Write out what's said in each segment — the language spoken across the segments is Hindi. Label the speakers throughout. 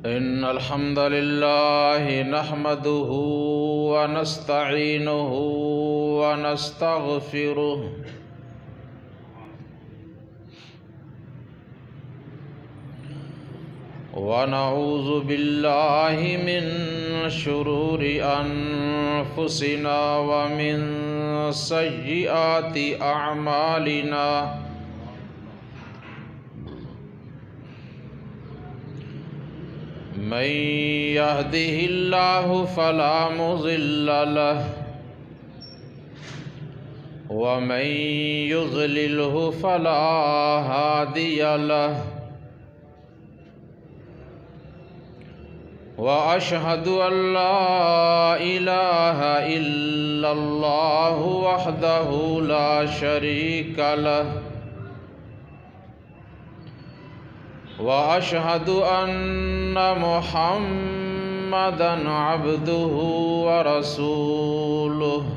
Speaker 1: इन्नल हम्दुलिल्लाह नहमदुहु व नस्तईनुहु व नस्तगफिरुह व नऊज़ु बिल्लाहि मिन शुरूरि अनफुसिना व मिन सय्यिआति अअमालिना। मन यहदिहिल्लाहु फला मुज़िल्ल लहु व मन युज़लिल्हु फला हादिय लहु। व अशहदु अल्ला इलाहा इल्लल्लाहु वहदहु ला शरीका लहु व अशहदु अन्ना मुहम्मदन अब्दुहु व रसूलुहु।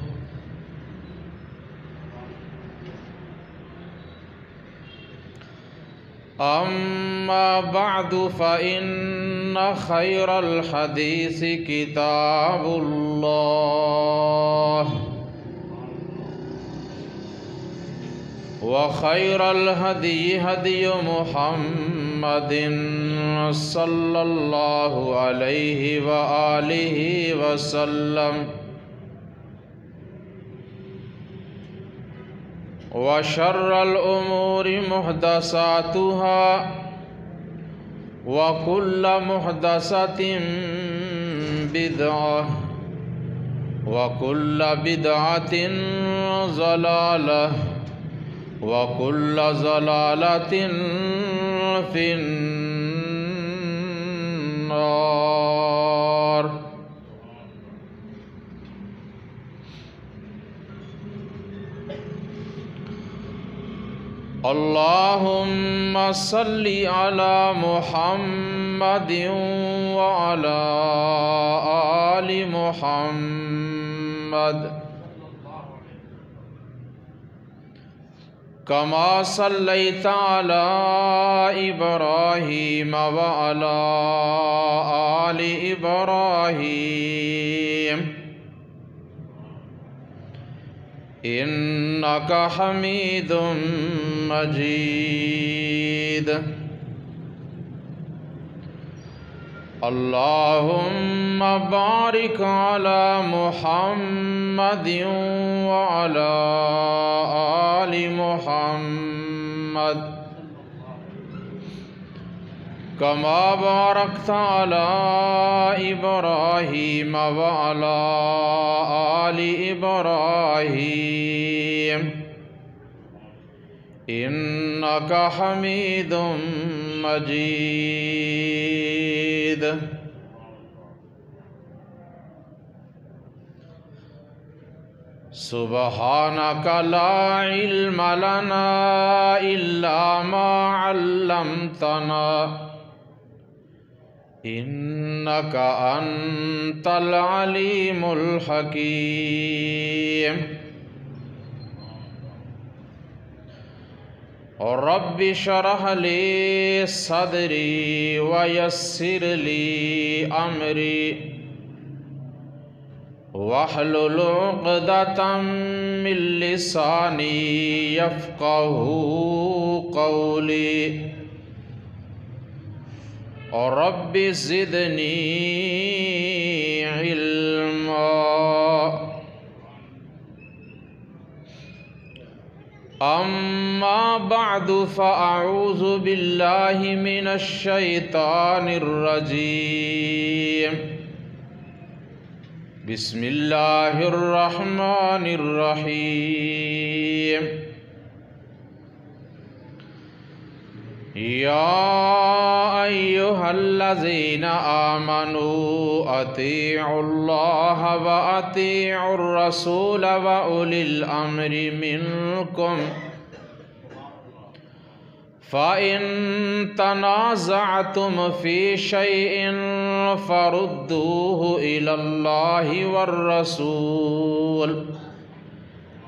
Speaker 1: अम्मा बअदु फ़इन्न खैरल हदीसी किताबुल्लाह व खैरल हदी हदी मुहम्मदिन सल्लल्लाहु अलैहि व आलिहि वसल्लम। व शर्रल उमूरि मुहदसातुहा व कुल्ल मुहदसतिन बिदअह व कुल्ल बिदअतिन ज़लालह व कुल्ल ज़लालतिन फिन्नार। अल्लाहुम्मा सल्लि अला मुहम्मदिन व अला आलि मुहम्मद कमा सल्लैता अला इब्राहीम व अला आलि इब्राहीम इन्नका हमीदुम मजीद। अल्लाहुम्मा बारिक अला मुहम्मदिन व अला आलि मुहम्मद कमा बारकता अला इब्राहीम व अला आलि इब्राहीम इन्नका हमीदुम मजीद। सुब्हानका ला इल्म लना इल्ला मा अल्लमतना इन्नका अंतल अलीमुल हकीम। और रब्बि शरह ली सदरी व यस्सिर ली अमरी वहलुल उक़दतम मिन लिसानी यफ़क़हू क़ौली। और रब्बि ज़िदनी इल्मा। अम्मा बअदु फ़अऊज़ु बिल्लाहि मिनश शैतानिर रजीम। बिस्मिल्लाहिर रहमानिर रहीम। या अय्युहल्लज़ीना आमनू अतीउल्लाह व अतीउर रसूल व उलिल अम्रि मिनकुम फ़इन तनाज़अतुम फ़ी शैइन फ़रुद्दूहु इलल्लाहि वर रसूल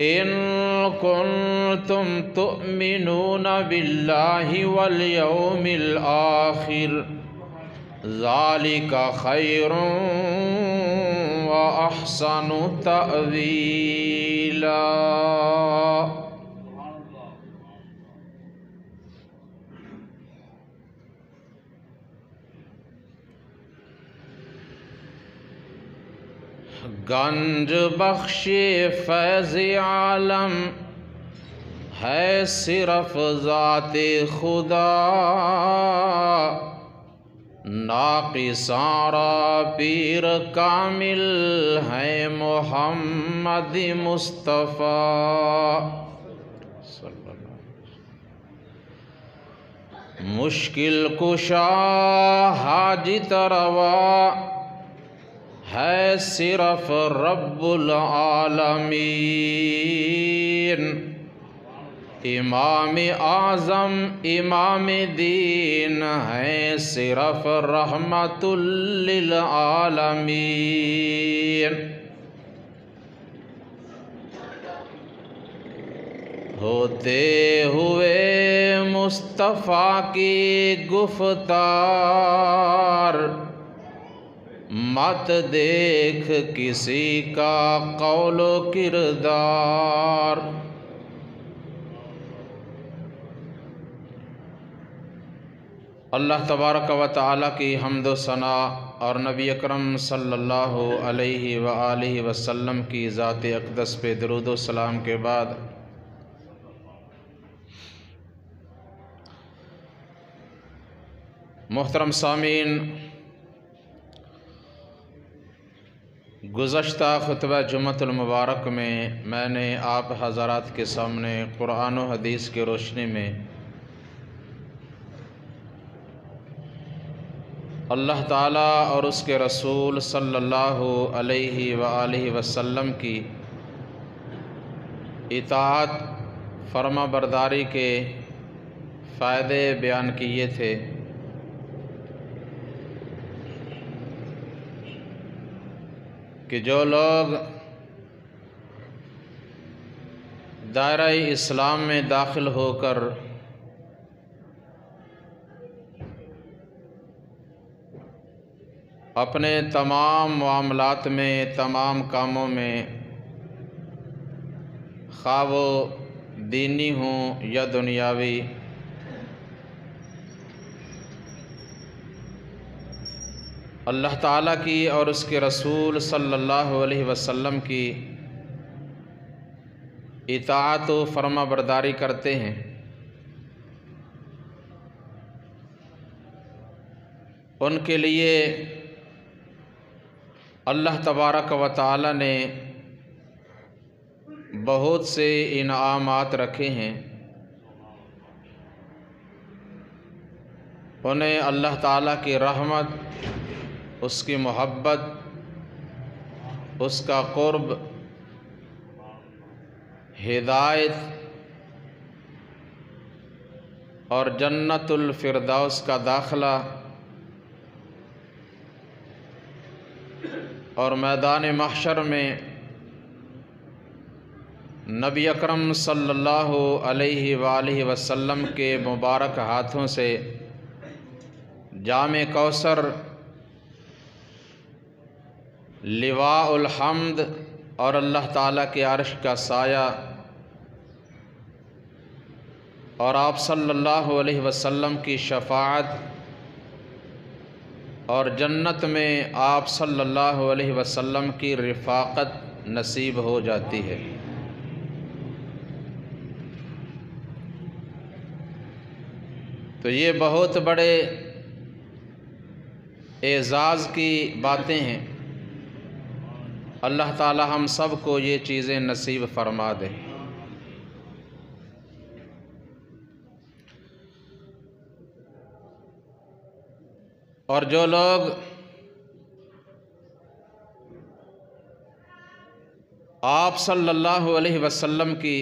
Speaker 1: इन कुन्तुम तुअमिनून बिल्लाहि वल यौमिल आखिर ज़ालिका खैरुन व अहसनु तअवीला। गंज बख्शे फैज़ आलम है सिर्फ ज़ाते खुदा, नाक़िसारा पीर कामिल है मोहम्मद मुस्तफ़ा। मुश्किल कुशा हाजित रवा है सिर्फ रब्बुल आलमीन। इमाम आज़म इमाम दीन है सिर्फ रहमतुल लिल आलमीन। होते हुए मुस्तफ़ा की गुफ्तार, मत देख किसी का कौलो किरदार। अल्लाह तबारक व तआला की हम्द व सना और नबी अकरम सल्लल्लाहु अलैहि व आलिहि वसल्लम की ज़ात अक़दस पे दरूद व सलाम के बाद मोहतरम सामीन, गुज़श्ता खुतबा जुम्मतुल मुबारक में मैंने आप हज़रात के सामने कुरान व हदीस की रोशनी में अल्लाह ताला और उसके रसूल सल्लल्लाहु अलैहि व आलिहि वसल्लम की इताअत फरमा बरदारी के फ़ायदे बयान किए थे। कि जो लोग दायरा इस्लाम में दाखिल होकर अपने तमाम मामलात में, तमाम कामों में, ख़्वाह वो दीनी हों या दुनियावी, अल्लाह ताला की और उसके रसूल सल्लल्लाहु अलैहि वसल्लम की इताअत व फरमा बरदारी करते हैं, उनके लिए अल्लाह तबारक व तआला ने बहुत से इनामात रखे हैं। उन्हें अल्लाह ताला की रहमत, उसकी मोहब्बत, उसका क़ुर्ब, हिदायत और जन्नतुल फ़िरदौस का दाखिला और मैदान महशर में नबी अकरम सल्लल्लाहु अलैहि वालिहि वसल्लम के मुबारक हाथों से जामे कौसर, लिवाउल हम्द और अल्लाह ताला के अर्श का साया और आप सल्लल्लाहु अलैहि वसल्लम की शफाअत और जन्नत में आप सल्लल्लाहु अलैहि वसल्लम की रिफ़ाक़त नसीब हो जाती है। तो ये बहुत बड़े एज़ाज़ की बातें हैं। अल्लाह ताला हम सब को ये चीज़ें नसीब फरमा दे। और जो लोग आप सल्लल्लाहु अलैहि वसल्लम की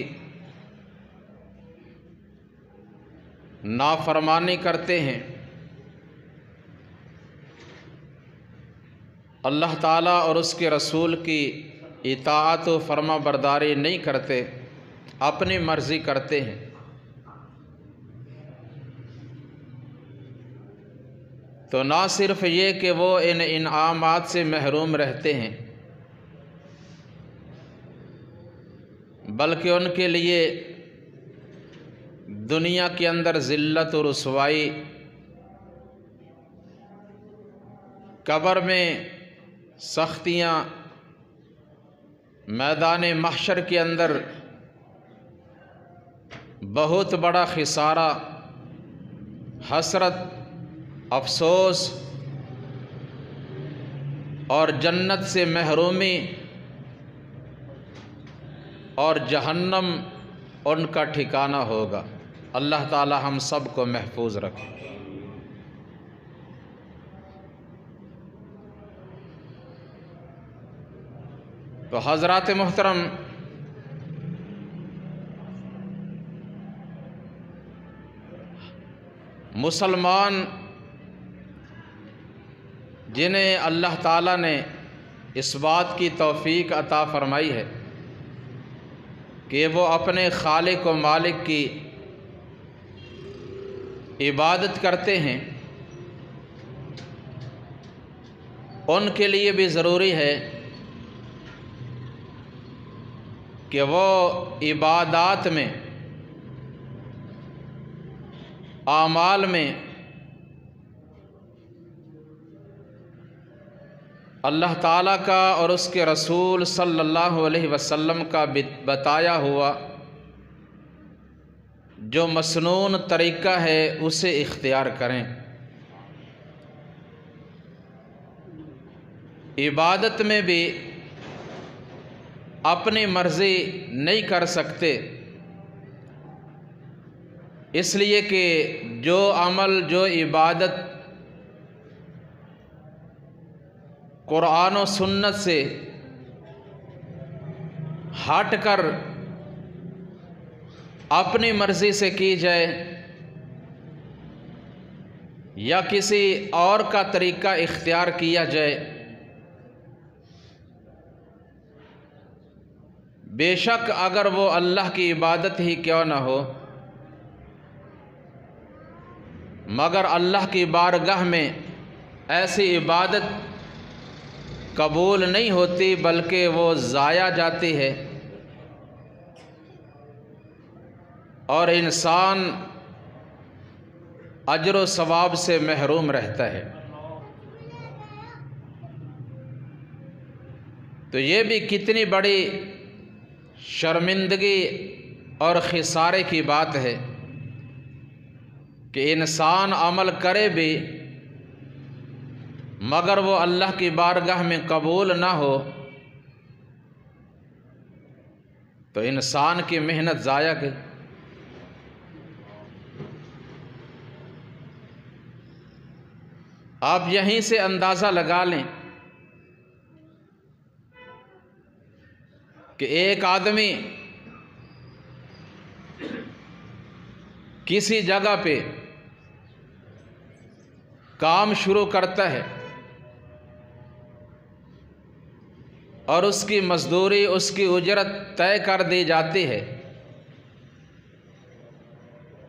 Speaker 1: नाफरमानी करते हैं, अल्लाह ताला और उसके रसूल की इताअत व फरमा बरदारी नहीं करते, अपनी मर्ज़ी करते हैं, तो ना सिर्फ ये कि वो इन इनामात से महरूम रहते हैं, बल्कि उनके लिए दुनिया के अंदर ज़िल्लत और रुसवाई, कब्र में सख्तियाँ, मैदान महशर के अंदर बहुत बड़ा खिसारा, हसरत, अफसोस और जन्नत से महरूमी और जहन्नम उनका ठिकाना होगा। अल्लाह ताला हम सब को महफूज रखे। तो हज़रात मोहतरम, मुसलमान जिन्हें अल्लाह ताला ने इस बात की तौफ़ीक अता फ़रमाई है कि वो अपने खालिक व मालिक की इबादत करते हैं, उनके लिए भी ज़रूरी है कि वो इबादात में, आमाल में अल्लाह ताला का और उसके रसूल सल्लल्लाहु अलैहि वसल्लम का बताया हुआ जो मसनून तरीक़ा है उसे इख्तियार करें। इबादत में भी अपनी मर्ज़ी नहीं कर सकते, इसलिए कि जो अमल, जो इबादत कुरान और सुन्नत से हट कर अपनी मर्ज़ी से की जाए या किसी और का तरीक़ा इख्तियार किया जाए, बेशक अगर वो अल्लाह की इबादत ही क्यों न हो, मगर अल्लाह की बारगाह में ऐसी इबादत कबूल नहीं होती बल्कि वो ज़ाया जाती है और इंसान अजर व सवाब से महरूम रहता है। तो ये भी कितनी बड़ी शर्मिंदगी और खिसारे की बात है कि इंसान अमल करे भी मगर वो अल्लाह की बारगाह में कबूल ना हो तो इंसान की मेहनत ज़ाया गई। आप यहीं से अंदाज़ा लगा लें कि एक आदमी किसी जगह पे काम शुरू करता है और उसकी मजदूरी, उसकी उजरत तय कर दी जाती है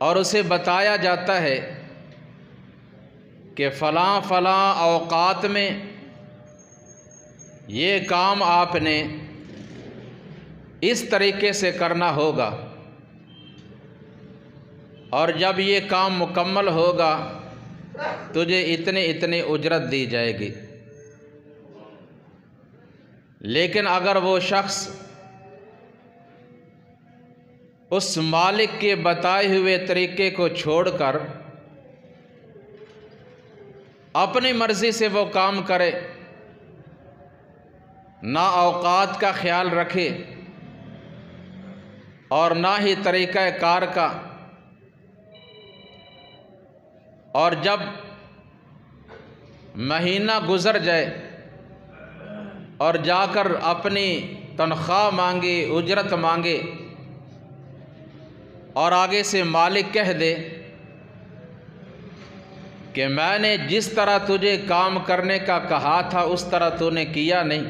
Speaker 1: और उसे बताया जाता है कि फ़लाँ फ़लाँ औक़ात में ये काम आपने इस तरीक़े से करना होगा और जब ये काम मुकम्मल होगा तुझे इतने इतने उजरत दी जाएगी। लेकिन अगर वो शख्स उस मालिक के बताए हुए तरीक़े को छोड़कर अपनी मर्ज़ी से वो काम करे, ना औक़ात का ख्याल रखे और ना ही तरीक़ा कार का, और जब महीना गुज़र जाए और जाकर अपनी तनख्वाह मांगे, उजरत मांगे और आगे से मालिक कह दे कि मैंने जिस तरह तुझे काम करने का कहा था उस तरह तूने किया नहीं,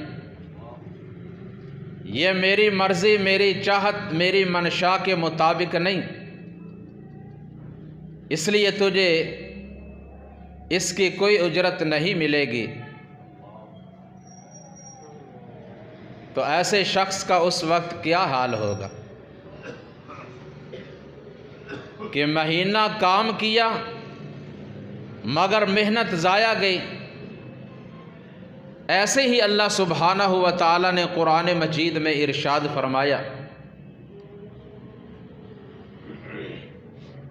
Speaker 1: ये मेरी मर्ज़ी, मेरी चाहत, मेरी मनशा के मुताबिक नहीं, इसलिए तुझे इसकी कोई उजरत नहीं मिलेगी। तो ऐसे शख्स का उस वक्त क्या हाल होगा कि महीना काम किया मगर मेहनत ज़ाया गई। ऐसे ही अल्लाह सुब्हानहु व तआला ने कुरान मजीद में इरशाद फरमाया,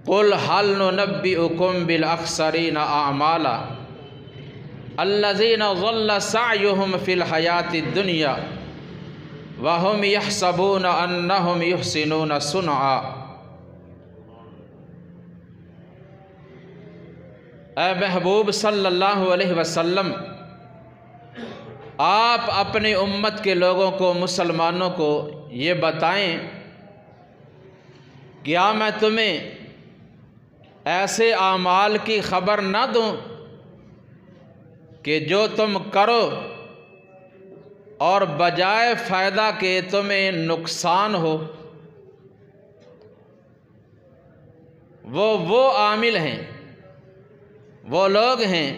Speaker 1: कुल हल नुनब्बिउकुम बिल अख्सरीना आमाला अल्लज़ीना ज़ल्ला सअयुहुम फ़िल हयातिद दुनिया व हुम यहसबूना अन्नहुम युहसिनूना सुनआ। ऐ महबूब सल्लल्लाहु अलैहि वसल्लम, आप अपनी उम्मत के लोगों को, मुसलमानों को ये बताएं, क्या मैं तुम्हें ऐसे आमाल की खबर ना दूं कि जो तुम करो और बजाय फ़ायदा के तुम्हें नुकसान हो। वो आमिल हैं, वो लोग हैं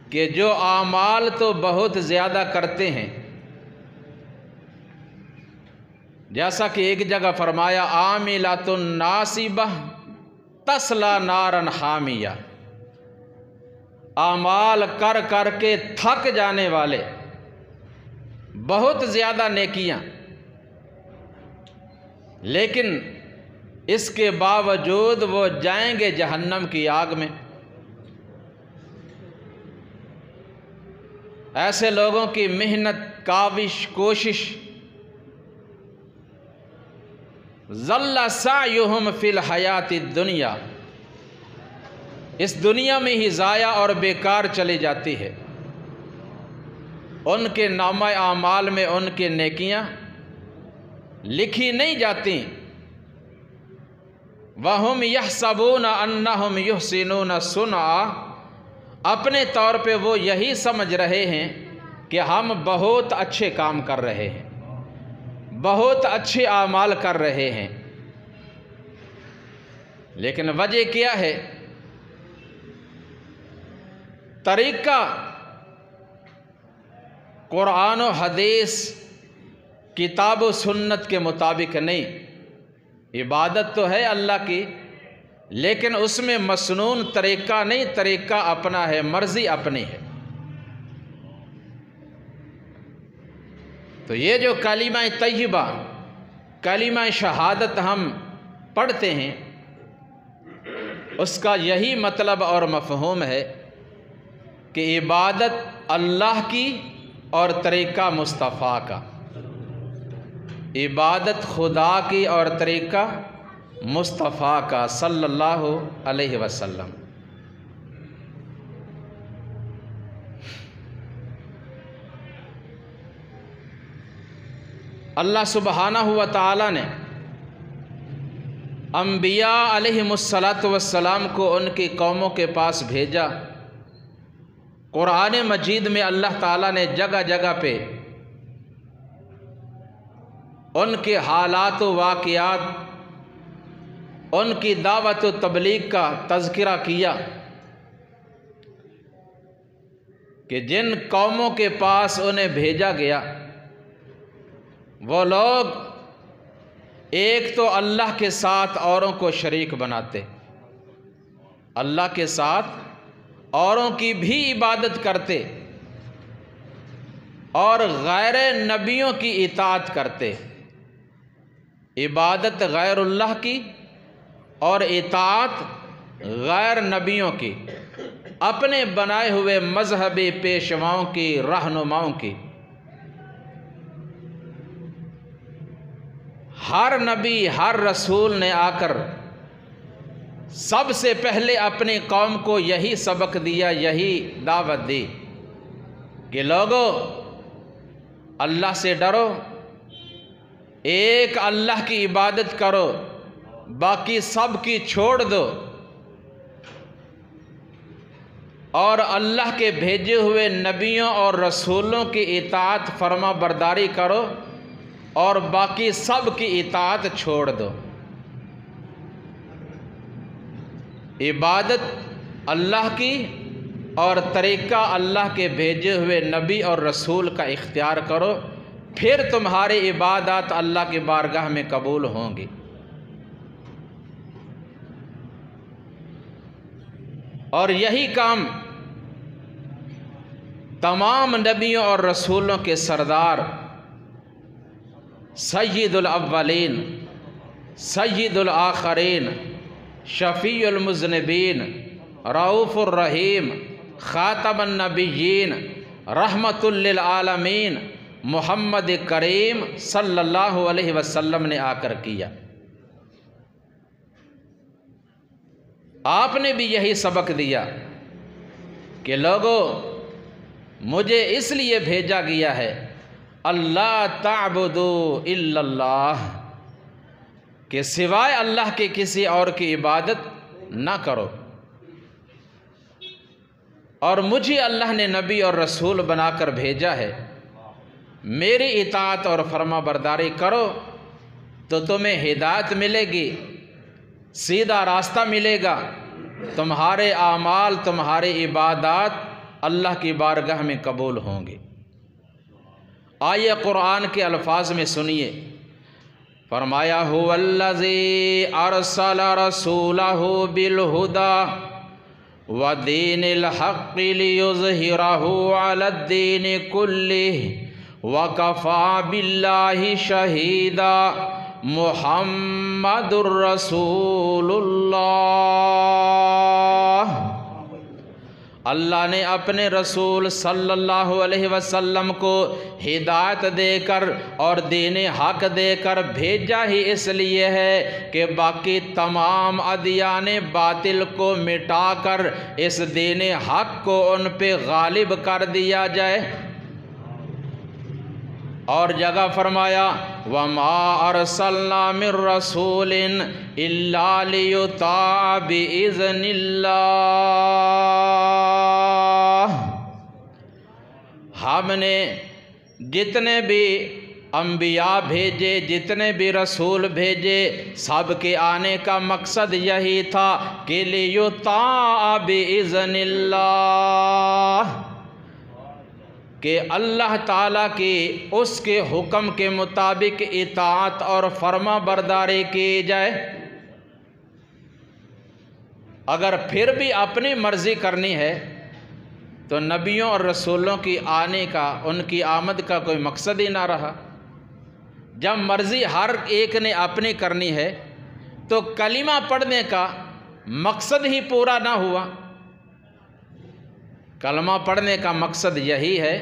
Speaker 1: कि जो आमाल तो बहुत ज़्यादा करते हैं। जैसा कि एक जगह फरमाया, आमिलातुन नासिबह तस्ला नारन हामिया, आमाल कर कर के थक जाने वाले, बहुत ज़्यादा नेकियां, लेकिन इसके बावजूद वो जाएंगे जहन्नम की आग में। ऐसे लोगों की मेहनत, काविश, कोशिश, ज़ल्ला सअयुहुम फ़िल हयातिद दुनिया, इस दुनिया में ही ज़ाया और बेकार चली जाती है। उनके नामा आमाल में उनकी नेकियां लिखी नहीं जाती। वहुम यहसबूना अन्नहुम युहसिनूना सुनआ, अपने तौर पे वो यही समझ रहे हैं कि हम बहुत अच्छे काम कर रहे हैं, बहुत अच्छे आमाल कर रहे हैं। लेकिन वजह क्या है? तरीका कुरान और हदीस, किताब व सुन्नत के मुताबिक नहीं। इबादत तो है अल्लाह की, लेकिन उसमें मसनून तरीका नहीं, तरीका अपना है, मर्जी अपनी है। तो ये जो कलिमा तय्यबा, कलिमा शहादत हम पढ़ते हैं, उसका यही मतलब और मफ़हूम है कि इबादत अल्लाह की और तरीका मुस्तफ़ा का, इबादत खुदा की और तरीका मुस्तफ़ा का सल्लल्लाहु अलैहि वसल्लम। अल्लाह सुब्हानहु व तआला ने अम्बिया अलैहिमुस्सलातु वस्सलाम को उनकी कौमों के पास भेजा। कुरान मजीद में अल्लाह ताला ने जगह जगह पे उनके हालात व वाक़ियात, उनकी दावत व तबलीग का तज़किरा किया कि जिन कौमों के पास उन्हें भेजा गया वो लोग एक तो अल्लाह के साथ औरों को शरीक बनाते, अल्लाह के साथ औरों की भी इबादत करते और गैर नबियों की इताअत करते। इबादत गैरुल्लाह की और इताअत गैर नबियों की, अपने बनाए हुए मजहबी पेशवाओं की, रहनुमाओं की। हर नबी, हर रसूल ने आकर सबसे पहले अपनी कौम को यही सबक दिया, यही दावत दी कि लोगों, अल्लाह से डरो, एक अल्लाह की इबादत करो, बाकी सब की छोड़ दो, और अल्लाह के भेजे हुए नबियों और रसूलों की इताअत फरमा बरदारी करो, और बाकी सब की इताअत छोड़ दो। इबादत अल्लाह की और तरीक़ा अल्लाह के भेजे हुए नबी और रसूल का इख्तियार करो, फिर तुम्हारी इबादत अल्लाह की बारगाह में कबूल होंगी। और यही काम तमाम नबियों और रसूलों के सरदार सय्यिदुल अव्वलीन सय्यिदुल आखरीन शफ़ीउल मुज़निबीन रऊफ़ुर रहीम ख़ातमुन नबिय्यीन रहमतुल लिल आलमीन मोहम्मद करीम सल्लल्लाहु अलैहि वसल्लम ने आकर किया। आपने भी यही सबक दिया कि लोगों, मुझे इसलिए भेजा गया है अल्लाह ताबुदू इल्लल्लाह, कि सिवाय अल्लाह के किसी और की इबादत ना करो। और मुझे अल्लाह ने नबी और रसूल बनाकर भेजा है, मेरी इताअत और फरमा बरदारी करो तो तुम्हें हिदायत मिलेगी, सीधा रास्ता मिलेगा, तुम्हारे आमाल तुम्हारी इबादत अल्लाह की बारगाह में कबूल होंगे। आइए कुरान के अल्फाज में सुनिए। फरमाया हुवल्लज़ी अरसल रसूलहु बिल हुदा व दीनिल हक़्क़ि लियुज़हिरहु अलद्दीनि कुल्लिहि व कफ़ा बिल्लाहि शहीदा मुहम्मदुर रसूलुल्लाह। अल्लाह ने अपने रसूल सल्लल्लाहु अलैहि वसल्लम को हिदायत देकर और दीन हक देकर भेजा ही इसलिए है कि बाकी तमाम अदियान बातिल को मिटाकर इस दीन हक को उन पे गालिब कर दिया जाए। और जगह फरमाया वमा अरसलना मिर रसूलिन इल्ला लियुता बिइज़्निल्लाह, हमने जितने भी अंबिया भेजे, जितने भी रसूल भेजे, सब के आने का मकसद यही था कि लियुता बिइज़्निल्लाह, कि अल्लाह ताला की उसके हुक्म के मुताबिक इताअत और फर्मा बरदारी की जाए। अगर फिर भी अपनी मर्ज़ी करनी है तो नबियों और रसूलों की आने का, उनकी आमद का कोई मकसद ही ना रहा। जब मर्ज़ी हर एक ने अपनी करनी है तो कलिमा पढ़ने का मकसद ही पूरा ना हुआ। कलमा पढ़ने का मकसद यही है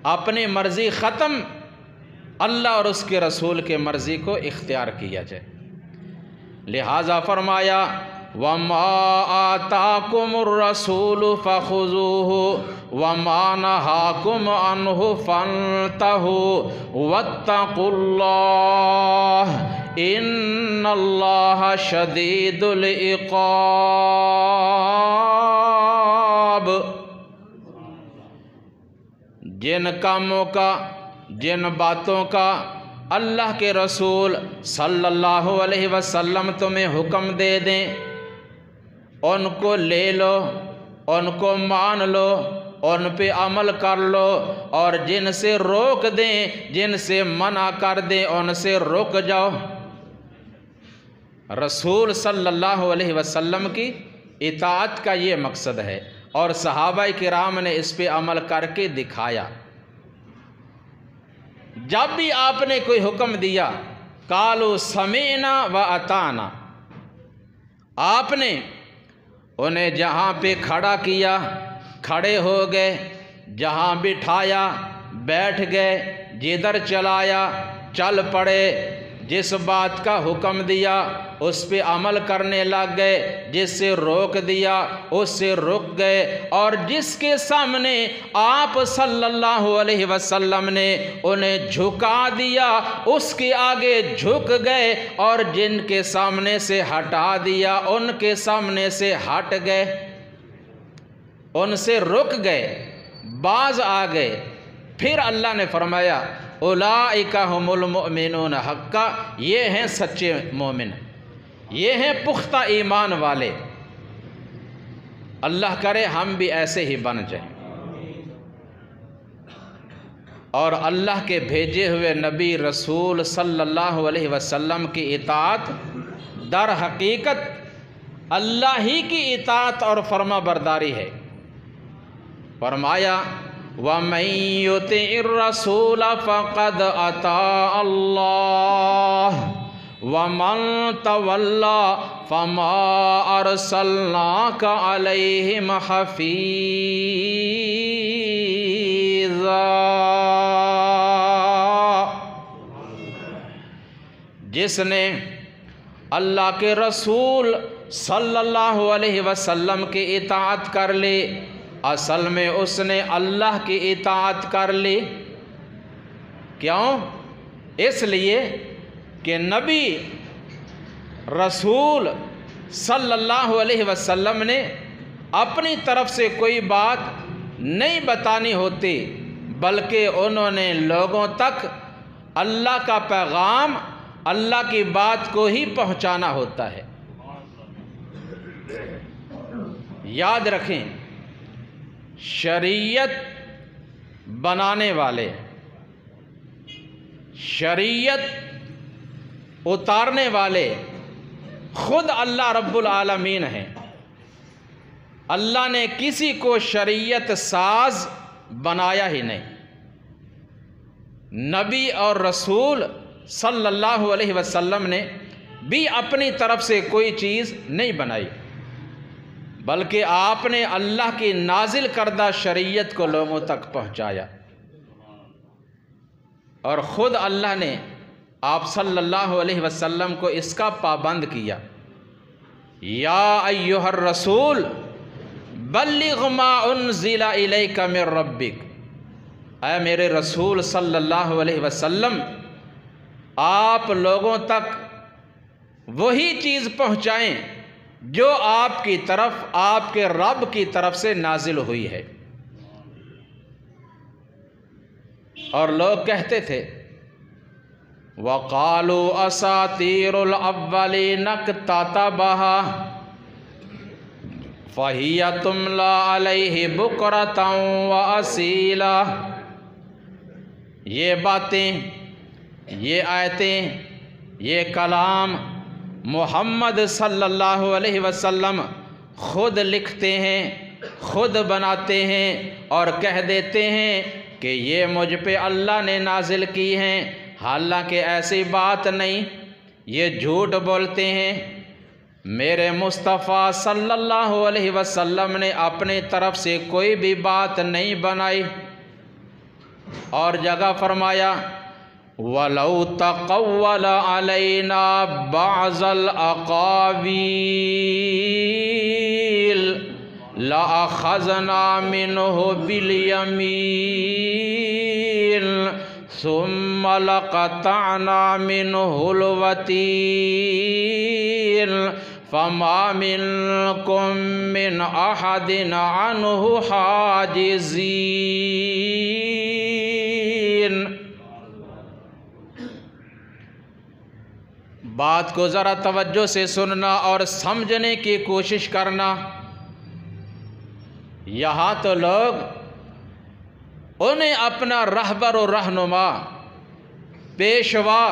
Speaker 1: अपनी मर्ज़ी ख़त्म, अल्लाह और उसके रसूल के मर्ज़ी को इख्तियार किया जाए। लिहाजा फरमाया वमा आताकुमुर रसूलु फखुज़ूहु वमा नहाकुम अन्हु फंतहु वत्तकुल्लाह इन्नल्लाह शदीदुल इक़ाब। जिन कामों का, जिन बातों का अल्लाह के रसूल सल्लल्लाहु अलैहि वसल्लम तुम्हें हुक्म दे दें, उनको ले लो, उनको मान लो, उन पे अमल कर लो। और जिनसे रोक दें, जिनसे मना कर दें, उनसे रुक जाओ। रसूल सल्लल्लाहु अलैहि वसल्लम की इताअत का ये मकसद है और सहाबाए किराम ने इस पे अमल करके दिखाया। जब भी आपने कोई हुक्म दिया कालू समीना व अताना, आपने उन्हें जहाँ पे खड़ा किया खड़े हो गए, जहाँ बिठाया बैठ गए, जिधर चलाया चल पड़े, जिस बात का हुक्म दिया उस पे अमल करने लग गए, जिससे रोक दिया उससे रुक गए। और जिसके सामने आप सल्लल्लाहु अलैहि वसल्लम ने उन्हें झुका दिया उसके आगे झुक गए, और जिनके सामने से हटा दिया उनके सामने से हट गए, उनसे रुक गए, बाज आ गए। फिर अल्लाह ने फरमाया उलाइका हुमुल मुमिनून हक्का, ये हैं सच्चे मोमिन, ये हैं पुख्ता ईमान वाले। अल्लाह करे हम भी ऐसे ही बन जाएं और अल्लाह के भेजे हुए नबी रसूल सल्लल्लाहु अलैहि वसल्लम की इताअत दर हकीकत अल्लाह ही की इताअत और फर्मा बरदारी है। फरमाया वमन युतिइर रसूल फ़क़द अता अल्लाह वमन तवल्ला फमा अरसलनाका अलैहिम हफ़ीज़ा। जिसने अल्लाह के रसूल सल्लल्लाहु अलैहि वसल्लम की इताअत कर ली, असल में उसने अल्लाह की इताअत कर ली। क्यों? इसलिए कि नबी रसूल सल्लल्लाहु अलैहि वसल्लम ने अपनी तरफ से कोई बात नहीं बतानी होती, बल्कि उन्होंने लोगों तक अल्लाह का पैगाम, अल्लाह की बात को ही पहुंचाना होता है। याद रखें, शरीयत बनाने वाले, शरीयत उतारने वाले खुद अल्लाह रब्बुल आलमीन हैं। अल्लाह ने किसी को शरीयत साज बनाया ही नहीं। नबी और रसूल सल्लल्लाहु अलैहि वसल्लम ने भी अपनी तरफ से कोई चीज़ नहीं बनाई, बल्कि आपने अल्लाह की नाजिल करदा शरीयत को लोगों तक पहुंचाया। और ख़ुद अल्लाह ने आप सल्लल्लाहु अलैहि वसल्लम को इसका पाबंद किया, या अय्युहर रसूल बल्लिग मा उन्ज़िला इलैका मिर रब्बिक। ऐ मेरे रसूल सल्लल्लाहु अलैहि वसल्लम, आप लोगों तक वही चीज़ पहुँचाएँ जो आपकी तरफ, आपके रब की तरफ से नाजिल हुई है। और लोग कहते थे वक़ालू असातीरुल अव्वलीन इक्ततबहा फ़हिय तुमला अलैहि बुकरतन व असीला। ये बातें, ये आयतें, ये कलाम मोहम्मद सल्लल्लाहु अलैहि वसल्लम ख़ुद लिखते हैं, ख़ुद बनाते हैं और कह देते हैं कि ये मुझ पे अल्लाह ने नाजिल की हैं। हालांकि ऐसी बात नहीं, ये झूठ बोलते हैं। मेरे मुस्तफ़ा सल्लल्लाहु अलैहि वसल्लम ने अपनी तरफ से कोई भी बात नहीं बनाई। और जगह फरमाया वलौ तक़व्वल अलैना बअज़ल अक़ावील लअख़ज़ना मिन्हु बिलयमीन सुम्मा लक़तअना मिन्हुल वतीन फमा मिनकुम मिन अहदिन अन्हु हाजिज़ीन। बात को ज़रा तवज्जो से सुनना और समझने की कोशिश करना। यहाँ तो लोग उन्हें अपना रहबर और रहनुमा, पेशवा,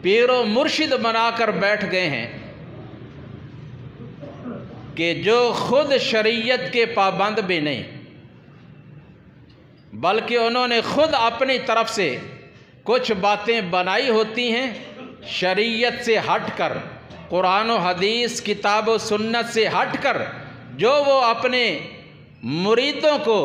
Speaker 1: पीरो मुर्शिद बनाकर बैठ गए हैं कि जो खुद शरीयत के पाबंद भी नहीं, बल्कि उन्होंने खुद अपनी तरफ से कुछ बातें बनाई होती हैं शरीयत से हटकर, कुरान और हदीस, किताब और सुन्नत से हटकर, जो वो अपने मुरीदों को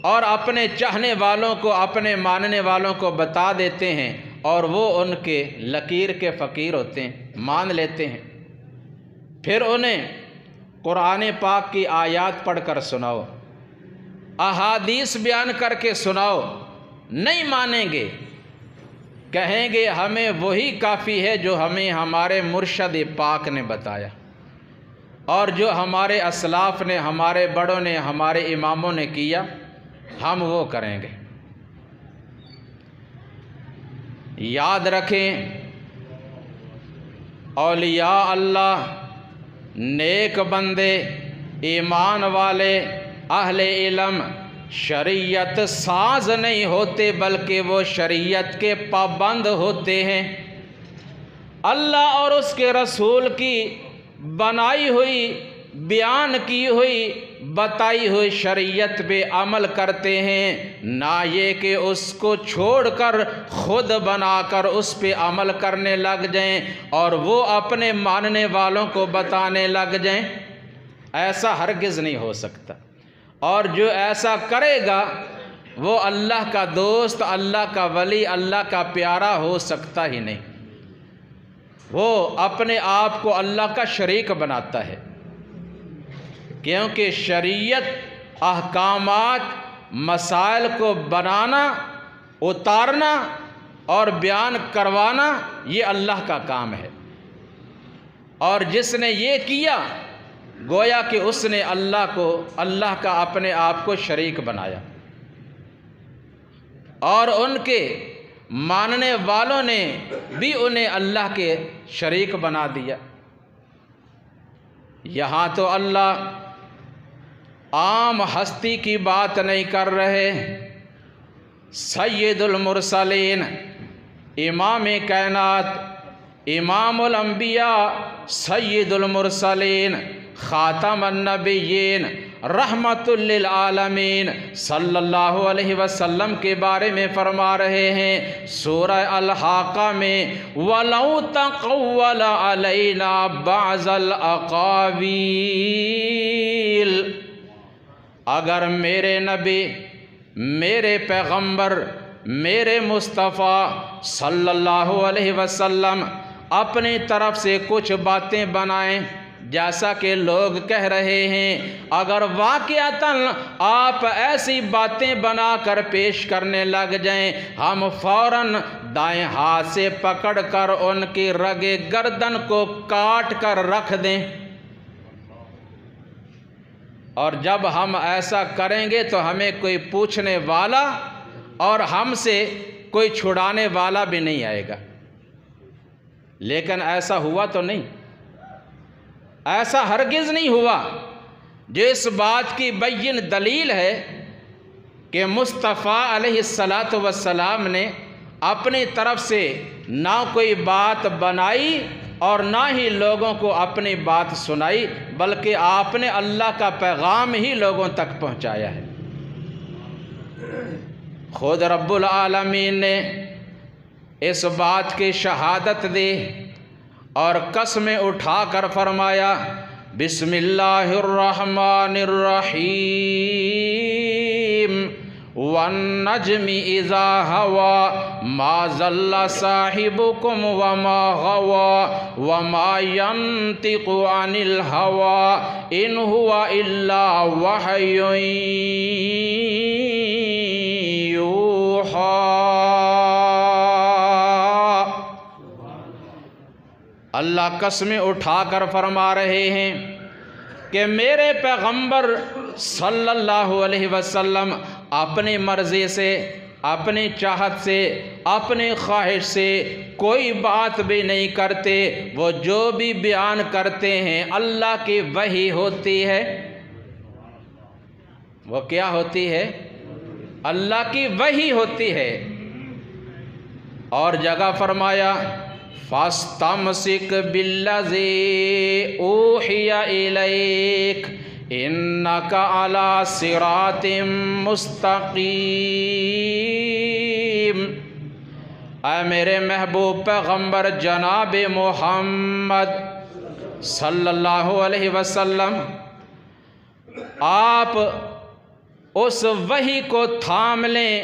Speaker 1: और अपने चाहने वालों को, अपने मानने वालों को बता देते हैं और वो उनके लकीर के फ़कीर होते हैं, मान लेते हैं। फिर उन्हें कुरान पाक की आयत पढ़कर सुनाओ, अहादीस बयान करके सुनाओ, नहीं मानेंगे। कहेंगे हमें वही काफ़ी है जो हमें हमारे मुर्शद पाक ने बताया और जो हमारे असलाफ़ ने, हमारे बड़ों ने, हमारे इमामों ने किया, हम वो करेंगे। याद रखें, औलिया अल्लाह, नेक बंदे, ईमान वाले अहले इल्म शरीयत साज नहीं होते बल्कि वो शरीयत के पाबंद होते हैं। अल्लाह और उसके रसूल की बनाई हुई, बयान की हुई, बताई हुई शरीयत पे अमल करते हैं, ना ये कि उसको छोड़कर खुद बनाकर उस पे अमल करने लग जाएं और वो अपने मानने वालों को बताने लग जाएं। ऐसा हरगिज़ नहीं हो सकता। और जो ऐसा करेगा वो अल्लाह का दोस्त, अल्लाह का वली, अल्लाह का प्यारा हो सकता ही नहीं। वो अपने आप को अल्लाह का शरीक बनाता है, क्योंकि शरीयत, अहकामात, मसाइल को बनाना, उतारना और बयान करवाना ये अल्लाह का काम है। और जिसने ये किया गोया कि उसने अल्लाह को, अल्लाह का अपने आप को शरीक बनाया और उनके मानने वालों ने भी उन्हें अल्लाह के शरीक बना दिया। यहाँ तो अल्लाह आम हस्ती की बात नहीं कर रहे। सैयदुल मुरसलीन, इमाम कायनात, इमामुल अंबिया, सैयदुल मुरसलीन, खातमुन नबिय्यीन, रहमतुल लिल आलमीन सल्लल्लाहु अलैहि वसल्लम के बारे में फरमा रहे हैं सूरह अल-हाक़ा में, वलौ तक़व्वल अलैना बअज़ल अक़ावील, अगर मेरे नबी, मेरे पैगंबर, मेरे मुस्तफ़ा सल्लल्लाहु अलैहि वसल्लम अपनी तरफ से कुछ बातें बनाएं, जैसा कि लोग कह रहे हैं, अगर वाक़िअतन आप ऐसी बातें बनाकर पेश करने लग जाएं, हम फ़ौरन दाएं हाथ से पकड़कर उनकी रगे गर्दन को काट कर रख दें। और जब हम ऐसा करेंगे तो हमें कोई पूछने वाला और हमसे कोई छुड़ाने वाला भी नहीं आएगा। लेकिन ऐसा हुआ तो नहीं, ऐसा हरगिज़ नहीं हुआ। जो इस बात की बय्यिन दलील है कि मुस्तफ़ा अलैहिस्सलातु वस्सलाम ने अपनी तरफ से ना कोई बात बनाई और ना ही लोगों को अपनी बात सुनाई, बल्कि आपने अल्लाह का पैगाम ही लोगों तक पहुँचाया है। खुद रब्बुल आलमीन ने इस बात की शहादत दी और कसमें उठाकर फरमाया, बिस्मिल्लाहिर रहमानिर रहीम, वन नजमी इज़ा हवा, मा ज़ल्ला साहिबुकुम व मा गवा, व मा यंतिक़ु अनिल हवा, इन हुवा इल्ला वहयुन यूहा। अल्लाह कसमें उठाकर फरमा रहे हैं कि मेरे पैगंबर सल्लल्लाहु अलैहि वसल्लम अपनी मर्ज़ी से, अपनी चाहत से, अपनी ख्वाहिश से कोई बात भी नहीं करते। वो जो भी बयान करते हैं अल्लाह की वही होती है। वो क्या होती है? अल्लाह की वही होती है। और जगह फरमाया, फस्तमसिक बिल्लज़ी ऊहिया इलैक इन्नका अला सिरातिम मुस्तकीम। ऐ मेरे महबूब पैगंबर जनाब मोहम्मद सल्लल्लाहु अलैहि वसल्लम, आप उस वही को थाम लें,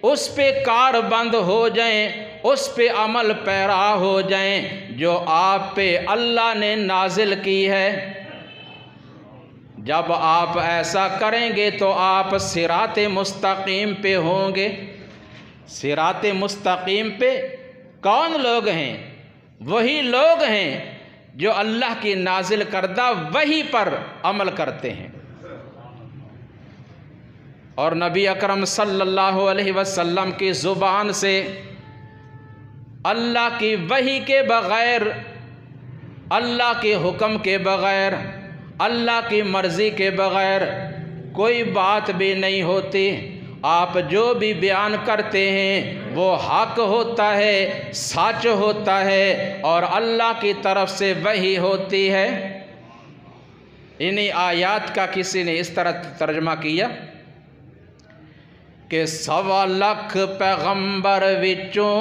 Speaker 1: उस पे कारबंद हो जाएं, उस पे अमल पैरा हो जाएं जो आप पे अल्लाह ने नाजिल की है। जब आप ऐसा करेंगे तो आप सिराते मुस्तकीम पे होंगे। सिराते मुस्तकीम पे कौन लोग हैं? वही लोग हैं जो अल्लाह की नाजिल करदा वही पर अमल करते हैं। और नबी अकरम सल्लल्लाहु अलैहि वसल्लम की ज़ुबान से अल्लाह की वही के बग़ैर, अल्लाह के हुक्म के बग़ैर, अल्लाह की मर्ज़ी के बग़ैर कोई बात भी नहीं होती। आप जो भी बयान करते हैं वो हक होता है, सच होता है और अल्लाह की तरफ से वही होती है। इन्हीं आयात का किसी ने इस तरह तर्जमा किया कि 1.25 लाख पैगंबर विचों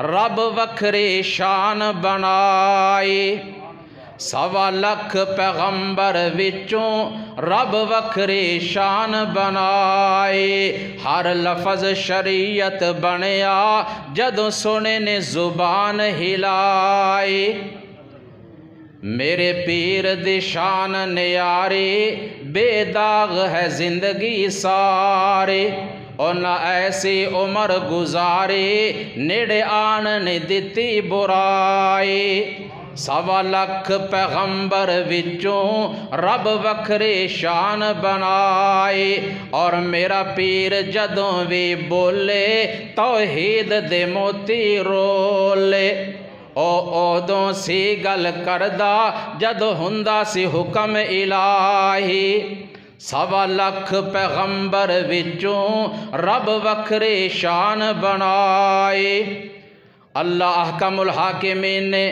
Speaker 1: रब वखरे शान बनाए। 1.25 लाख पैगंबर विचों रब वखरे शान बनाए। हर लफज शरीयत बनया जदों सोने ने जुबान हिलाए। मेरे पीर दी शान न्यारे बेदाग है जिंदगी सारे। और न ऐसी उम्र गुजारे नेड़े आन ने दिती बुराई। 1.25 लाख पैगंबर विचों रब वखरे शान बनाए। और मेरा पीर जदों भी बोले तौहीद दे मोती रोले। ओदों सी गल करदा जदों हुंदा सी हुक्म इलाही। 1.25 लाख पैगंबर विचों रब वखरे शान बनाए। अल्लाह अहकमुल हाकिमीन ने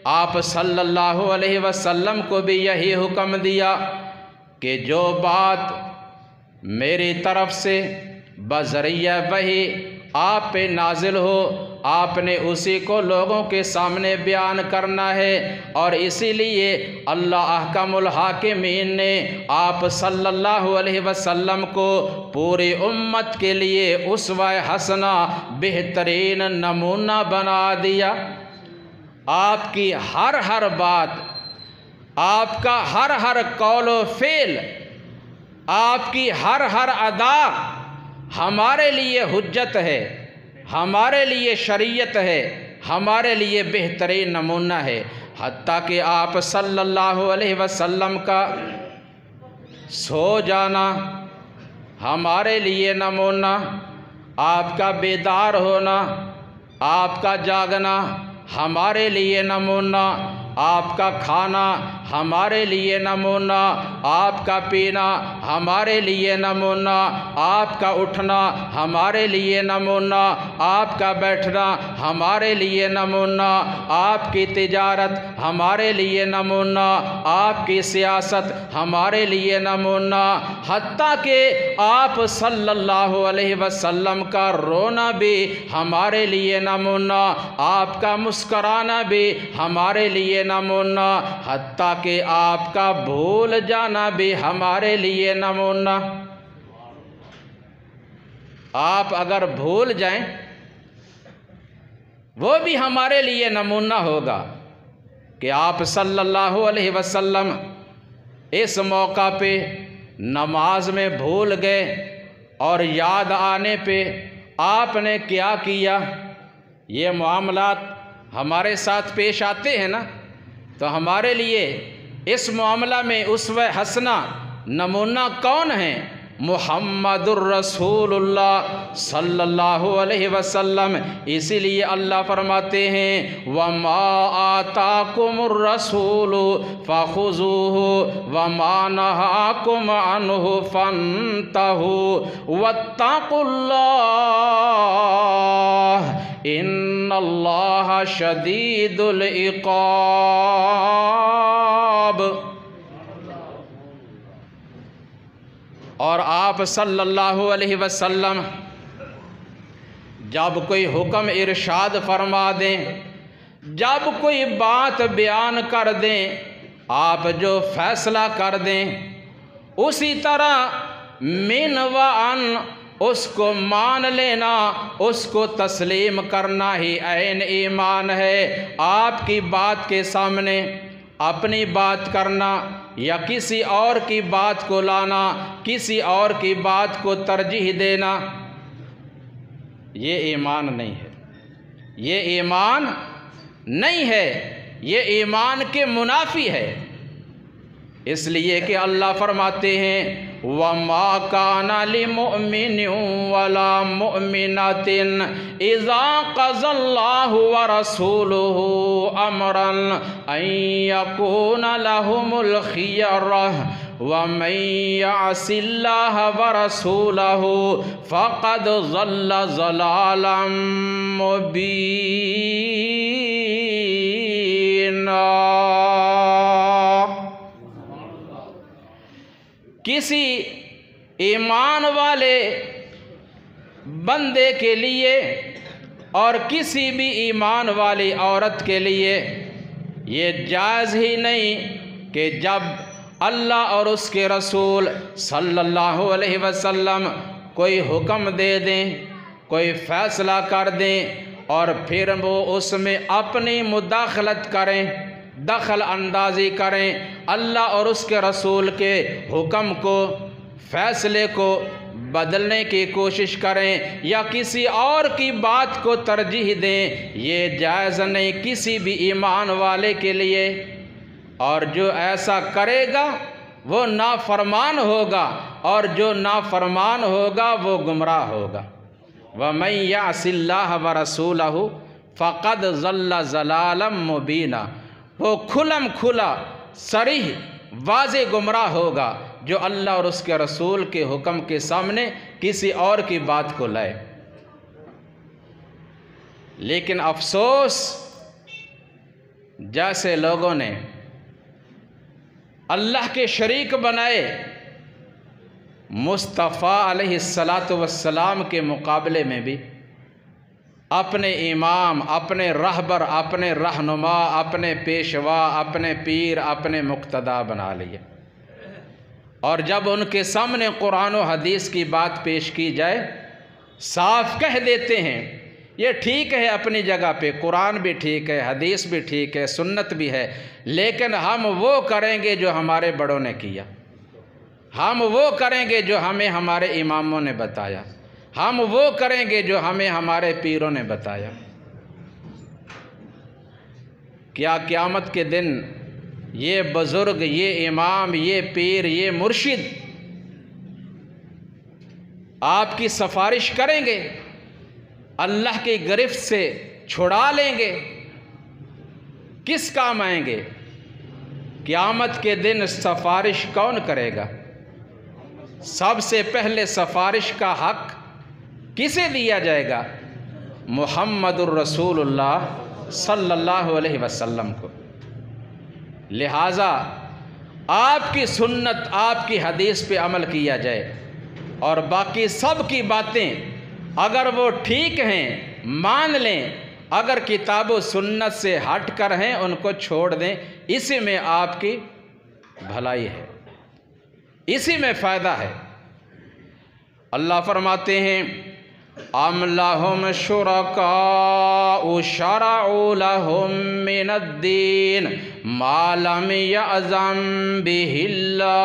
Speaker 1: आप सल्लल्लाहु अलैहि वसल्लम को भी यही हुक्म दिया कि जो बात मेरी तरफ से बज़रिया वही आप पे नाजिल हो आपने उसी को लोगों के सामने बयान करना है। और इसीलिए अल्लाह अहकमुल हाकिमीन ने आप सल्लल्लाहु अलैहि वसल्लम को पूरी उम्मत के लिए उस्वा हसना बेहतरीन नमूना बना दिया। आपकी हर बात, आपका हर कौलो फेल, आपकी हर अदा हमारे लिए हुज्जत है, हमारे लिए शरीयत है, हमारे लिए बेहतरीन नमूना है। हत्ता कि आप सल्लल्लाहु अलैहि वसल्लम का सो जाना हमारे लिए नमूना, आपका बेदार होना, आपका जागना हमारे लिए नमूना, आपका खाना हमारे लिए नमूना, आपका पीना हमारे लिए नमूना, आपका उठना हमारे लिए नमूना, आपका बैठना हमारे लिए नमूना, आपकी तिजारत हमारे लिए नमूना, आपकी सियासत हमारे लिए नमूना। हत्ता कि आप सल्लल्लाहु अलैहि वसल्लम का रोना भी हमारे लिए नमूना, आपका मुस्कुराना भी हमारे लिए नमूना, हत्ता कि आपका भूल जाना भी हमारे लिए नमूना। आप अगर भूल जाएं वो भी हमारे लिए नमूना होगा कि आप सल्लल्लाहु अलैहि वसल्लम इस मौका पे नमाज में भूल गए और याद आने पे आपने क्या किया। ये मामलात हमारे साथ पेश आते हैं ना, तो हमारे लिए इस मामला में उस्वा हसना नमूना कौन है? मुहम्मदुर रसूलुल्लाह सल्लल्लाहु अलैहि वसल्लम। इसीलिए अल्लाह फरमाते हैं वमा आताकुमुर रसूलु फखुज़ूहु वमा नहाकुम अन्हु फंतहु वत्तकुल्लाह इन्नल्लाह शदीदुल इक़ाब। और आप सल्लल्लाहु अलैहि वसल्लम जब कोई हुक्म इरशाद फरमा दें, जब कोई बात बयान कर दें, आप जो फैसला कर दें उसी तरह मिन व अन उसको मान लेना, उसको तस्लीम करना ही ऐन ईमान है। आपकी बात के सामने अपनी बात करना या किसी और की बात को लाना, किसी और की बात को तरजीह देना, ये ईमान नहीं है, ये ईमान नहीं है, ये ईमान के मुनाफी है। इसलिए कि अल्लाह फरमाते हैं वमा काना लिमुमिनिन वला मुमिनतिन इज़ा क़ज़ल्लाहु व रसूलुहु अमरन अन यकूना लहुमुल खियरह व मन यअसिल्लाह व रसूलहु फ़क़द ज़ल्ल ज़लालन मुबीना। किसी ईमान वाले बंदे के लिए और किसी भी ईमान वाली औरत के लिए ये जायज़ ही नहीं कि जब अल्लाह और उसके रसूल सल्लल्लाहु अलैहि वसल्लम कोई हुक्म दे दें, कोई फ़ैसला कर दें और फिर वो उसमें अपनी मुदाखलत करें, दखल अंदाज़ी करें, अल्लाह और उसके रसूल के हुक्म को, फ़ैसले को बदलने की कोशिश करें या किसी और की बात को तरजीह दें। ये जायज़ नहीं किसी भी ईमान वाले के लिए। और जो ऐसा करेगा वो नाफरमान होगा और जो नाफरमान होगा वो गुमराह होगा। वमन यअसिल्लाह व रसूलहु फ़क़द ज़ल्ल ज़लालन मुबीना। वो खुलम खुला सरीह वाज़े गुमराह होगा जो अल्लाह और उसके रसूल के हुक्म के सामने किसी और की बात को लाए। लेकिन अफसोस, जैसे लोगों ने अल्लाह के शरीक बनाए मुस्तफ़ा अलैहिस्सलातु वस्सलाम के मुकाबले में भी अपने इमाम, अपने रहबर, अपने रहनुमा, अपने पेशवा, अपने पीर, अपने मुक्तदा बना लिए। और जब उनके सामने कुरान और हदीस की बात पेश की जाए, साफ कह देते हैं ये ठीक है अपनी जगह पे, कुरान भी ठीक है, हदीस भी ठीक है, सुन्नत भी है, लेकिन हम वो करेंगे जो हमारे बड़ों ने किया, हम वो करेंगे जो हमें हमारे इमामों ने बताया, हम वो करेंगे जो हमें हमारे पीरों ने बताया। क्या क़यामत के दिन ये बुज़ुर्ग, ये इमाम, ये पीर, ये मुर्शिद आपकी सिफारिश करेंगे, अल्लाह की गिरफ्त से छुड़ा लेंगे? किस काम आएंगे? क़यामत के दिन सिफारिश कौन करेगा? सबसे पहले सिफारिश का हक़ किसे दिया जाएगा? मुहम्मदुर रसूलुल्लाह सल्लल्लाहु अलैहि वसल्लम को। लिहाजा आपकी सुन्नत, आपकी हदीस पे अमल किया जाए और बाकी सब की बातें अगर वो ठीक हैं मान लें, अगर किताब व सुन्नत से हट कर हैं उनको छोड़ दें। इसी में आपकी भलाई है, इसी में फ़ायदा है। अल्लाह फरमाते हैं अम लहुम शुरकाउ शरअu लहुम मिनद्दीन मा लम यअज़म बिहिल्लाह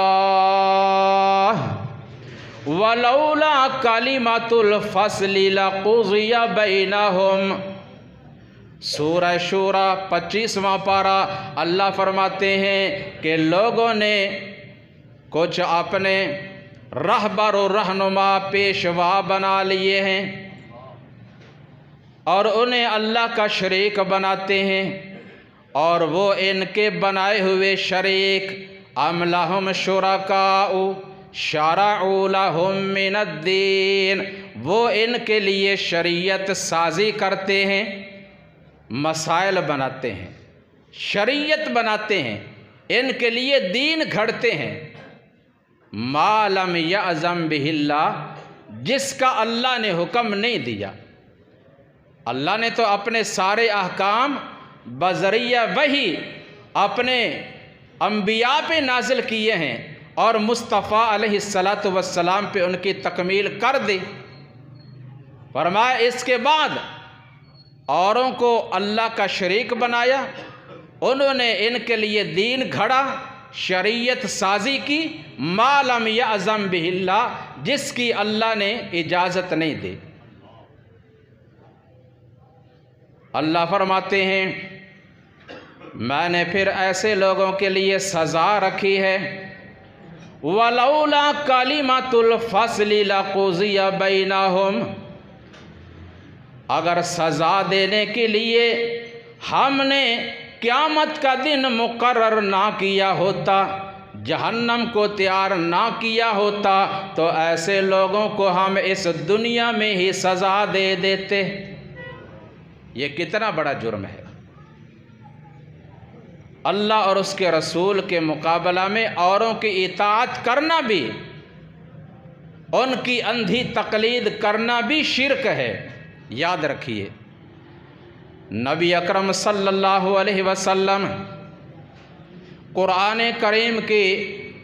Speaker 1: वलौला कलिमतुल फ़स्लि लक़ुज़िया बैनहुम। सूरह शूरा 25वां पारा। अल्लाह फरमाते हैं कि लोगों ने कुछ अपने रहबर और रहनुमा, पेशवा बना लिए हैं और उन्हें अल्लाह का शरीक बनाते हैं और वो इनके बनाए हुए शरीक अम लहुम शुरकाउ शरअu लहुम मिनद्दीन, वो इनके लिए शरीयत साजी करते हैं, मसाइल बनाते हैं, शरीयत बनाते हैं, इनके लिए दीन घड़ते हैं। मा लम यअज़म बिहिल्लाह, जिसका अल्लाह ने हुक्म नहीं दिया। अल्लाह ने तो अपने सारे अहकाम बज़रिया वही अपने अंबिया पे नाजिल किए हैं और मुस्तफ़ा अलैहिस्सलातु वस्सलाम पे उनकी तकमील कर दी। फरमाया इसके बाद औरों को अल्लाह का शरीक बनाया, उन्होंने इनके लिए दीन घड़ा, शरीयत साजी की, मा लम यअज़म बिहिल्लाह, जिसकी अल्लाह ने इजाज़त नहीं दी। अल्लाह फरमाते हैं मैंने फिर ऐसे लोगों के लिए सज़ा रखी है, वलौला कलिमतुल फस्ली लक़ुज़िया बैनहुम, अगर सज़ा देने के लिए हमने क़यामत का दिन मुकर्रर ना किया होता, जहन्नम को तैयार ना किया होता, तो ऐसे लोगों को हम इस दुनिया में ही सज़ा दे देते। ये कितना बड़ा जुर्म है। अल्लाह और उसके रसूल के मुकाबला में औरों की इताअत करना भी, उनकी अंधी तकलीद करना भी शिर्क है। याद रखिए, नबी अकरम सल्लल्लाहु अलैहि वसल्लम कुरान करीम की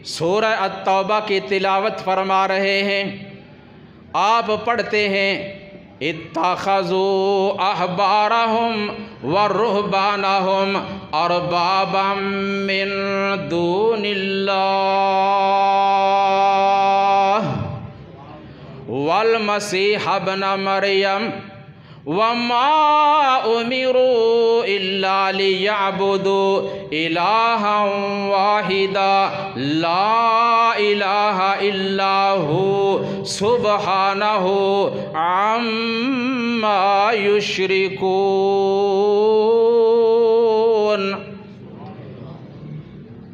Speaker 1: सूरह अत-तौबा की तिलावत फरमा रहे हैं। आप पढ़ते हैं, इत्तख़ज़ू अहबारहुम व रुहबानहुम अरबाबम मिन दूनिल्लाह वल मसीह इब्न मरियम वमा उमिरू इल्ला लियअबुदू इलाहन वाहिदा ला इलाहा इल्ला हु सुब्हानहु अम्मा युश्रिकून।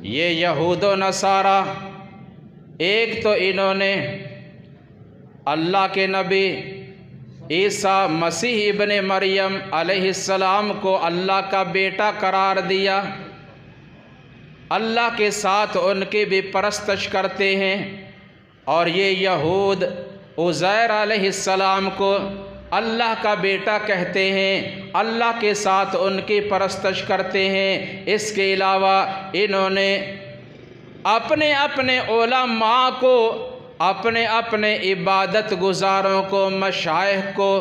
Speaker 1: ये यहूद व नसारा, एक तो इन्होंने अल्लाह के नबी ईसा मसीह इब्ने मरियम अलैहिस्सलाम को अल्लाह का बेटा करार दिया, अल्लाह के साथ उनकी भी परस्तश करते हैं। और ये यहूद उज़ैर अलैहिस्सलाम को अल्लाह का बेटा कहते हैं, अल्लाह के साथ उनकी परस्तश करते हैं। इसके अलावा इन्होंने अपने अपने उलमा को, अपने अपने इबादत गुजारों को, मशाइख को,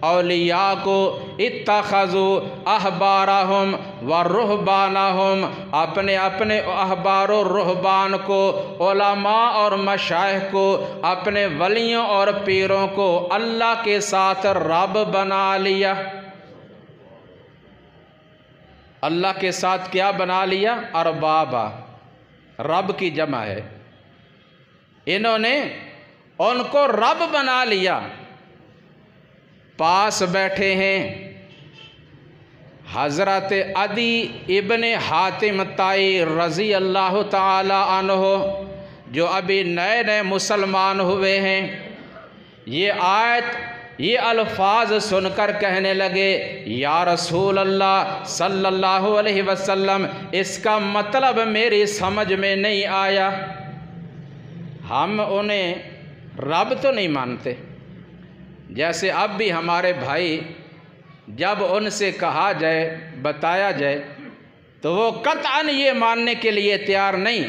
Speaker 1: औलिया को, इत्तख़ज़ू अहबारहुम व रुहबानहुम, अपने अपने अहबार और रुहबान को, उलमा और मशाइख को, अपने वलियों और पीरों को अल्लाह के साथ रब बना लिया। अल्लाह के साथ क्या बना लिया? अरबाबा, रब की जमा है। इन्होंने उनको रब बना लिया। पास बैठे हैं हज़रत अदी इब्ने हातिम ताई रज़ी अल्लाह ताला अन्हो, जो अभी नए नए मुसलमान हुए हैं। ये आयत, ये अल्फाज सुनकर कहने लगे, या रसूल अल्लाह सल्लल्लाहु अलैहि वसल्लम, इसका मतलब मेरी समझ में नहीं आया। हम उन्हें रब तो नहीं मानते। जैसे अब भी हमारे भाई, जब उनसे कहा जाए, बताया जाए, तो वो कतअन ये मानने के लिए तैयार नहीं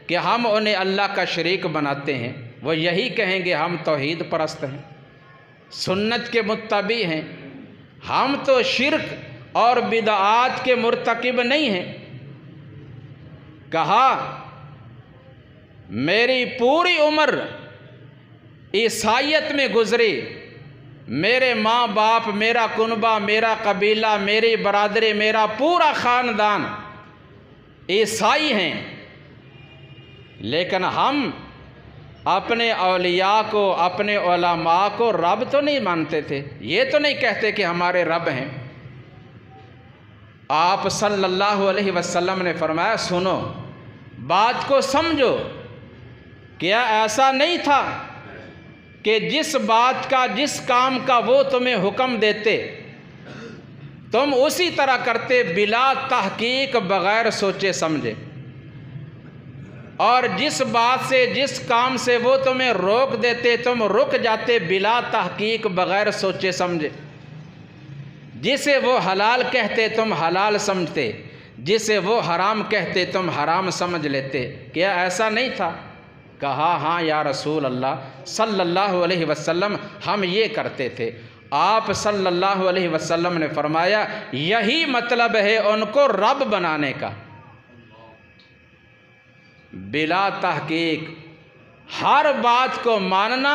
Speaker 1: कि हम उन्हें अल्लाह का शरीक बनाते हैं। वो यही कहेंगे हम तौहीद परस्त हैं, सुन्नत के मुत्तबी हैं, हम तो शिर्क और बिदआत के मुर्तकिब नहीं हैं। कहा, मेरी पूरी उम्र ईसाइयत में गुजरी, मेरे माँ बाप, मेरा कुनबा, मेरा कबीला, मेरी बरादरी, मेरा पूरा ख़ानदान ईसाई हैं, लेकिन हम अपने औलिया को, अपने उलमा को रब तो नहीं मानते थे। ये तो नहीं कहते कि हमारे रब हैं। आप सल्लल्लाहु अलैहि वसल्लम ने फरमाया, सुनो, बात को समझो। क्या ऐसा नहीं था कि जिस बात का, जिस काम का वो तुम्हें हुक्म देते, तुम उसी तरह करते बिला तहकीक, बग़ैर सोचे समझे? और जिस बात से, जिस काम से वो तुम्हें रोक देते, तुम रुक जाते बिला तहकीक, बग़ैर सोचे समझे? जिसे वो हलाल कहते तुम हलाल समझते, जिसे वो हराम कहते तुम हराम समझ लेते। क्या ऐसा नहीं था? कहा, हाँ या रसूल अल्लाह सल्लल्लाहु अलैहि वसल्लम, हम ये करते थे। आप सल्लल्लाहु अलैहि वसल्लम ने फरमाया, यही मतलब है उनको रब बनाने का। बिला तहकीक, हर बात को मानना,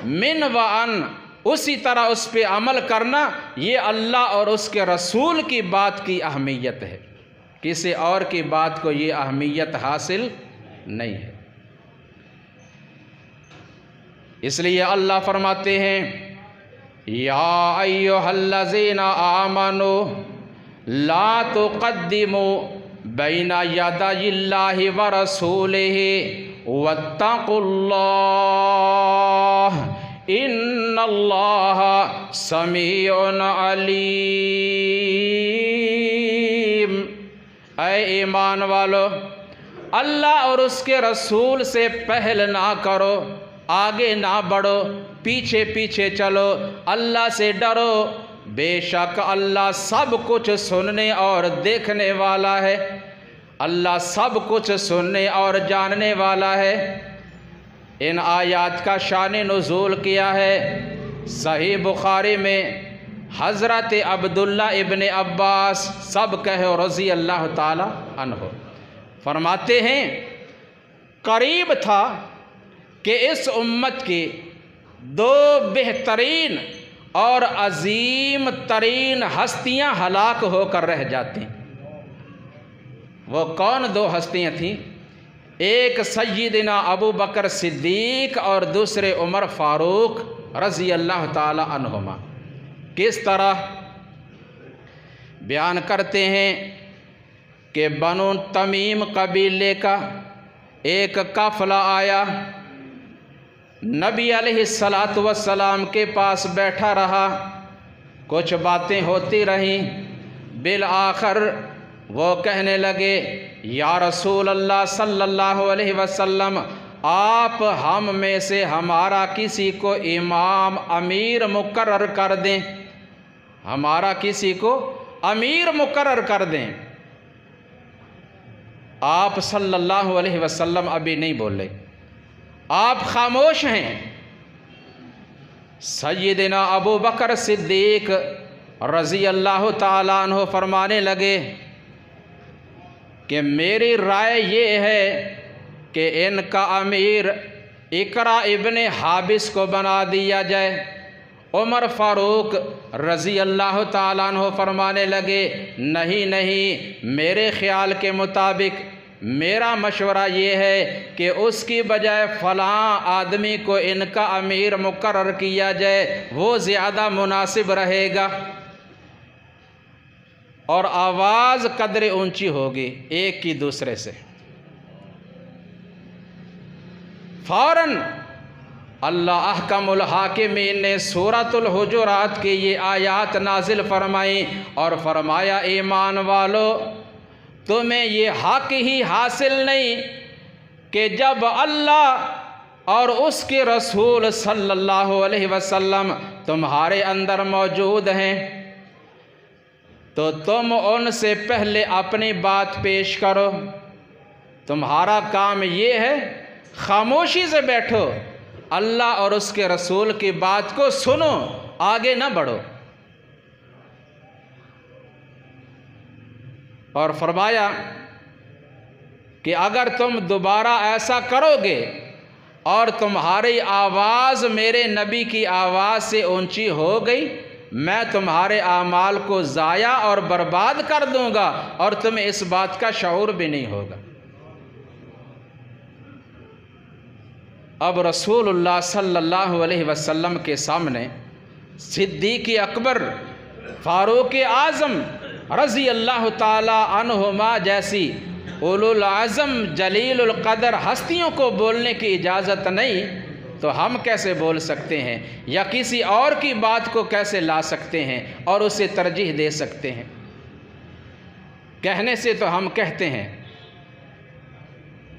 Speaker 1: मिन व अन, उसी तरह उस पर अमल करना, ये अल्लाह और उसके रसूल की बात की अहमियत है किसी और की बात को ये अहमियत हासिल नहीं है। इसलिए अल्लाह फरमाते हैं, या अय्युहल्लज़ीना आमनू ला तुक़द्दिमू बैना यदायिल्लाहि व रसूलिही वत्तक़ुल्लाह इन्नल्लाह समीउन अलीम। ऐ ईमान वालो, अल्लाह और उसके रसूल से पहल ना करो, आगे ना बढ़ो, पीछे पीछे चलो, अल्लाह से डरो। बेशक अल्लाह सब कुछ सुनने और देखने वाला है। अल्लाह सब कुछ सुनने और जानने वाला है। इन आयात का शान नुज़ूल किया है सही बुखारी में हज़रत अब्दुल्ला इब्न अब्बास सब कहो रज़ी अल्लाह ताला अन्हो फरमाते हैं, करीब था कि इस उम्मत की दो बेहतरीन और अजीम तरीन हस्तियां हलाक होकर रह जाती। वो कौन दो हस्तियां थीं? एक सय्यिदना अबू बकर सिद्दीक और दूसरे उमर फारूक रज़ी अल्लाह ताला अन्हुमा। किस तरह बयान करते हैं कि बनु तमीम कबीले का एक काफ़िला आया, नबी अलैहिस्सलातु वस्सलाम के पास बैठा रहा, कुछ बातें होती रहीं। बिल आखिर वो कहने लगे, या रसूल अल्लाह सल्लल्लाहु अलैहि वसल्लम, आप हम में से हमारा किसी को इमाम अमीर मुकर्रर कर दें, हमारा किसी को अमीर मुकर्रर कर दें। आप सल्लल्लाहु अलैहि वसल्लम अभी नहीं बोले, आप खामोश हैं। सय्यदना अबू बकर सिद्दीक रज़ी अल्लाह ताला अन्हु फरमाने लगे कि मेरी राय ये है कि इनका अमीर इकरा इब्ने हाबिस को बना दिया जाए। उमर फारूक रज़ी अल्लाह ताला अन्हु फरमाने लगे, नहीं नहीं, मेरे ख़्याल के मुताबिक मेरा मशवरा ये है कि उसकी बजाय फ़लाँ आदमी को इनका अमीर मुकर्रर किया जाए, वो ज़्यादा मुनासिब रहेगा और आवाज़ कदरे ऊंची होगी एक की दूसरे से। फ़ौरन अल्लाह अहकमुल हाकिमीन ने सूरतुल हुजुरात की ये आयात नाजिल फरमाई और फरमाया, ईमान वालो, तुम्हें ये हक ही हासिल नहीं कि जब अल्लाह और उसके रसूल सल्लल्लाहु अलैहि वसल्लम तुम्हारे अंदर मौजूद हैं तो तुम उनसे पहले अपनी बात पेश करो। तुम्हारा काम ये है, खामोशी से बैठो, अल्लाह और उसके रसूल की बात को सुनो, आगे ना बढ़ो। और फरमाया कि अगर तुम दोबारा ऐसा करोगे और तुम्हारी आवाज़ मेरे नबी की आवाज़ से ऊंची हो गई, मैं तुम्हारे आमाल को ज़ाया और बर्बाद कर दूंगा और तुम्हें इस बात का शऊर भी नहीं होगा। अब रसूलुल्लाह सल्लल्लाहु अलैहि वसल्लम के सामने सिद्दीक़ अकबर, फारूक आज़म रज़ी अल्लाह ताला अन्हुमा जैसी उलुल आज़म जलीलुल क़दर हस्तियों को बोलने की इजाज़त नहीं, तो हम कैसे बोल सकते हैं या किसी और की बात को कैसे ला सकते हैं और उसे तरजीह दे सकते हैं? कहने से तो हम कहते हैं,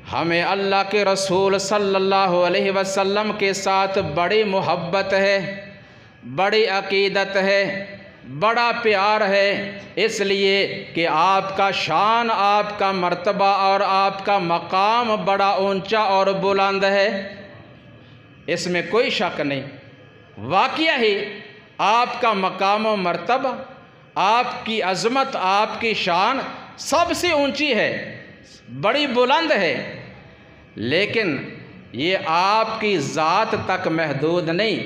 Speaker 1: हमें अल्लाह के रसूल सल्लल्लाहु अलैहि वसल्लम के साथ बड़ी मोहब्बत है, बड़ी अकीदत है, बड़ा प्यार है, इसलिए कि आपका शान, आपका मर्तबा और आपका मकाम बड़ा ऊंचा और बुलंद है, इसमें कोई शक नहीं। वाक़या ही आपका मकाम और मर्तबा, आपकी अज़मत, आपकी शान सबसे ऊंची है, बड़ी बुलंद है, लेकिन ये आपकी ज़ात तक महदूद नहीं,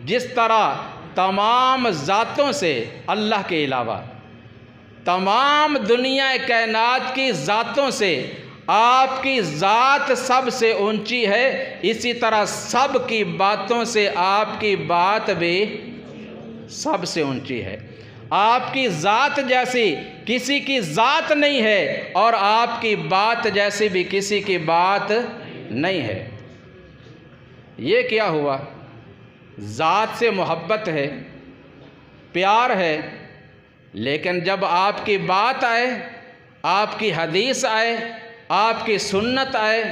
Speaker 1: जिस तरह तमाम ज़ातों से अल्लाह के अलावा तमाम दुनिया कायनात की ज़ातों से आपकी ज़ात सबसे ऊंची है, इसी तरह सब की बातों से आपकी बात भी सबसे ऊंची है। आपकी ज़ात जैसी किसी की ज़ात नहीं है और आपकी बात जैसी भी किसी की बात नहीं है। ये क्या हुआ? ज़ात से मोहब्बत है, प्यार है, लेकिन जब आपकी बात आए, आपकी हदीस आए, आपकी सुन्नत आए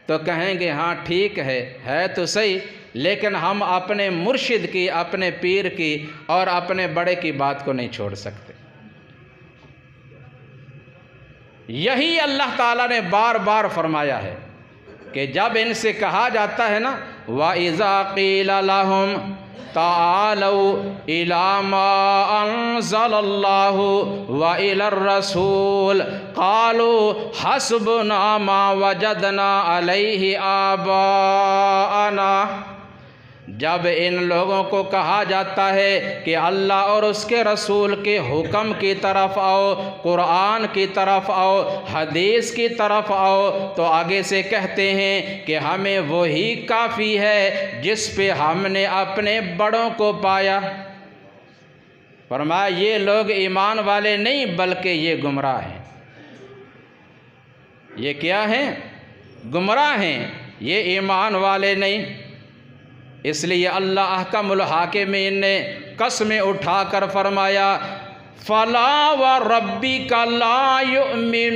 Speaker 1: तो कहेंगे हाँ ठीक है तो सही, लेकिन हम अपने मुर्शिद की, अपने पीर की और अपने बड़े की बात को नहीं छोड़ सकते। यही अल्लाह ताला ने बार बार फरमाया है कि जब इनसे कहा जाता है ना, व इज़ा क़ीला लहुम तालौ इला मा अंज़लल्लाहु व इलर रसूल क़ालू हस्बुना मा वजदना अलैहि आबाअना। जब इन लोगों को कहा जाता है कि अल्लाह और उसके रसूल के हुक्म की तरफ आओ, कुरान की तरफ आओ, हदीस की तरफ आओ, तो आगे से कहते हैं कि हमें वही काफ़ी है जिस पे हमने अपने बड़ों को पाया। फरमाया ये लोग ईमान वाले नहीं बल्कि ये गुमराह हैं। ये क्या हैं? गुमराह हैं, ये ईमान वाले नहीं। इसलिए अल्लाह अहकमुल हाकिमीन ने कसमें उठाकर फरमाया, फला व रब्बिका ला युमिनून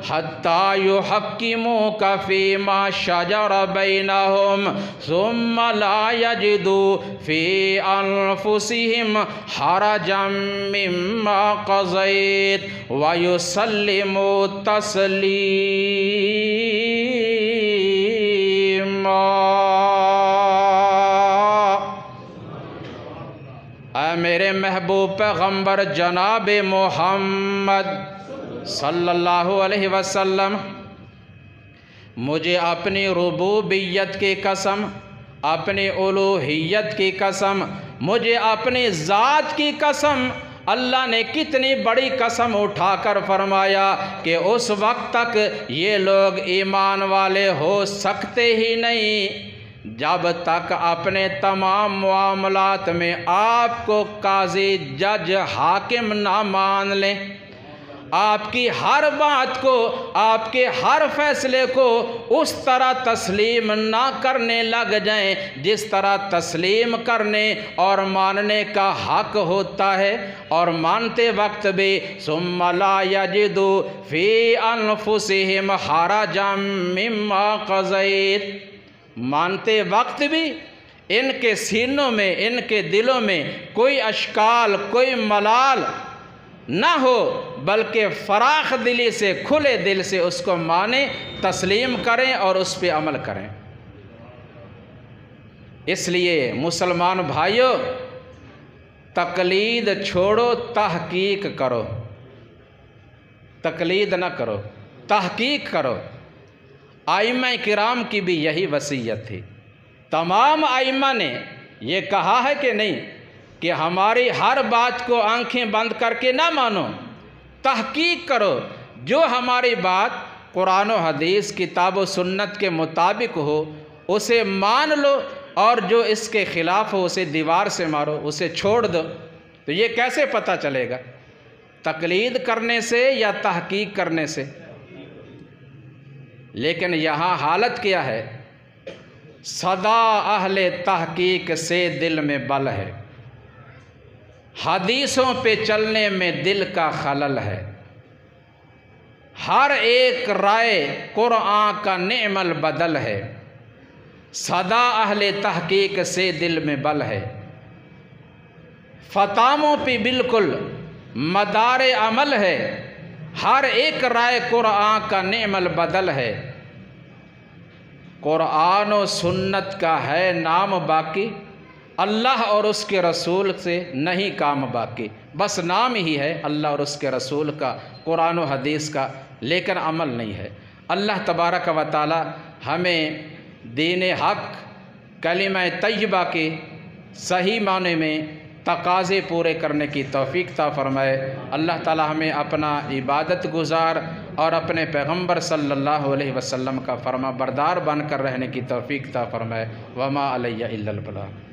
Speaker 1: हत्ता युहक्किमूका फीमा शजर बैनहुम सुम्मा ला यजिदू फी अनफुसिहिम हरजम मिम्मा क़ज़ैत व युसल्लिमू तस्लीमा। मेरे महबूब पैगम्बर जनाब मोहम्मद सल्लल्लाहु अलैहि वसल्लम, मुझे अपनी रुबूबियत की कसम, अपनी उलूहियत की कसम, मुझे अपनी ज़ात की कसम, अल्लाह ने कितनी बड़ी कसम उठाकर फरमाया कि उस वक्त तक ये लोग ईमान वाले हो सकते ही नहीं जब तक अपने तमाम मामलात में आपको काजी, जज, हाकिम ना मान लें, आपकी हर बात को, आपके हर फैसले को उस तरह तस्लीम ना करने लग जाएं जिस तरह तस्लीम करने और मानने का हक होता है। और मानते वक्त भी सुम्मा ला यजिदू फी अनफुसिहिम हरजम मिम्मा क़ज़ैत, मानते वक्त भी इनके सीनों में, इनके दिलों में कोई अशकाल, कोई मलाल ना हो, बल्कि फराख दिली से, खुले दिल से उसको माने, तस्लीम करें और उस पर अमल करें। इसलिए मुसलमान भाइयों, तकलीद छोड़ो, तहकीक करो। तकलीद ना करो, तहकीक करो। आइम्मा किराम की भी यही वसीयत थी। तमाम आइम्मा ने ये कहा है कि नहीं कि हमारी हर बात को आंखें बंद करके ना मानो, तहकीक करो। जो हमारी बात कुरान और हदीस, किताब और सुन्नत के मुताबिक हो उसे मान लो, और जो इसके ख़िलाफ़ हो उसे दीवार से मारो, उसे छोड़ दो। तो ये कैसे पता चलेगा? तकलीद करने से या तहकीक करने से? लेकिन यहाँ हालत क्या है? सदा अहले तहकीक से दिल में बल है, हदीसों पे चलने में दिल का खलल है। हर एक राय कुरान का नेमल बदल है। सदा अहले तहकीक से दिल में बल है। फतामों पे बिल्कुल मदारे अमल है। हर एक राय कुरान का नेमल बदल है। कुरान और सुन्नत का है नाम बाकी, अल्लाह और उसके रसूल से नहीं काम बाकी। बस नाम ही है अल्लाह और उसके रसूल का, कुरान और हदीस का, लेकिन अमल नहीं है। अल्लाह तबारक व तआला हमें दीन हक़, कलिमा तय्यबा के सही माने में तकाज़े पूरे करने की तौफ़ीक ता फ़रमाए। अल्लाह ताला हमें अपना इबादत गुज़ार और अपने पैगम्बर सल्लल्लाहु अलैहि वसल्लम का फरमा बरदार बनकर रहने की तौफ़ीक ता फ़रमाए। वमा अलैया इल्लल बलाग।